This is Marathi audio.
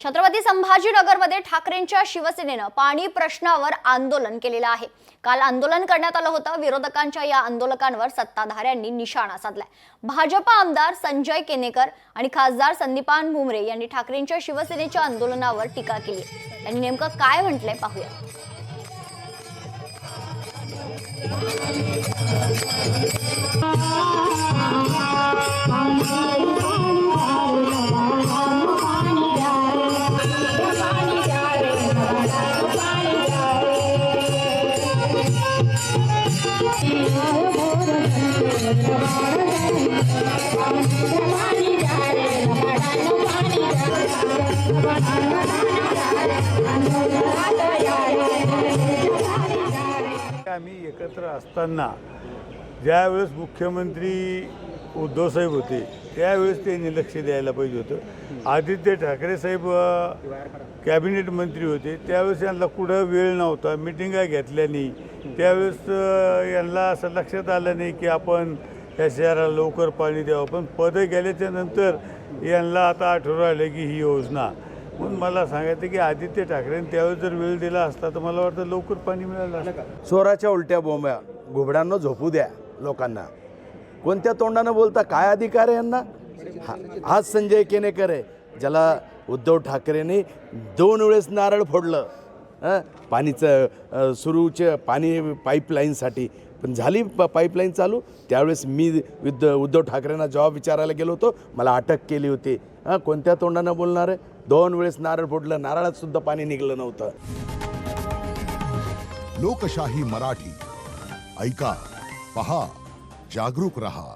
छत्रपती संभाजीनगरमध्ये ठाकरेंच्या शिवसेनेनं पाणी प्रश्नावर आंदोलन केलेलं आहे। काल आंदोलन करण्यात आलं होतं। विरोधकांच्या या आंदोलकांवर सत्ताधाऱ्यांनी निशाणा साधलाय। भाजपा आमदार संजय केनेकर आणि खासदार संदीपान भुमरे यांनी ठाकरेंच्या शिवसेनेच्या आंदोलनावर टीका केली। त्यांनी नेमकं काय म्हटलंय पाहूया। आम्ही एकत्र असताना ज्यावेळेस मुख्यमंत्री उद्धव साहेब होते त्यावेळेस त्यांनी लक्ष द्यायला पाहिजे होतं। आदित्य ठाकरे साहेब कॅबिनेट मंत्री होते त्यावेळेस यांना कुठं वेळ नव्हता, मिटिंगा घेतल्या नाही। त्यावेळेस यांना असं लक्षात आलं नाही की आपण या शहराला लवकर पाणी द्यावं, पण पदं गेल्याच्या नंतर यांना आता आठवण आलं की ही योजना। म्हणून मला सांगायचं की आदित्य ठाकरेंनी त्यावेळेस जर वेळ दिला असता तर मला वाटतं लवकर पाणी मिळालं असतं। चोराच्या उलट्या बोंब्या घुबडांना झोपू द्या लोकांना। कोणत्या तोंडानं बोलता, काय अधिकार आहे यांना? हाच संजय केनेकर आहे ज्याला उद्धव ठाकरेंनी 2 वेळेस नारळ फोडलं पाणीचं सुरूचे पाणी पाईपलाईनसाठी, पण झाली पाईपलाईन चालू। त्यावेळेस मी उद्धव ठाकरेंना जबाब विचारायला गेलो होतो, मला अटक केली होती। कोणत्या तोंडानं बोलणार आहे? 2 वेळेस नारळ फोडलं, नारळात सुद्धा पाणी निघलं नव्हतं। लोकशाही मराठी ऐका, पहा, जागरूक रहा।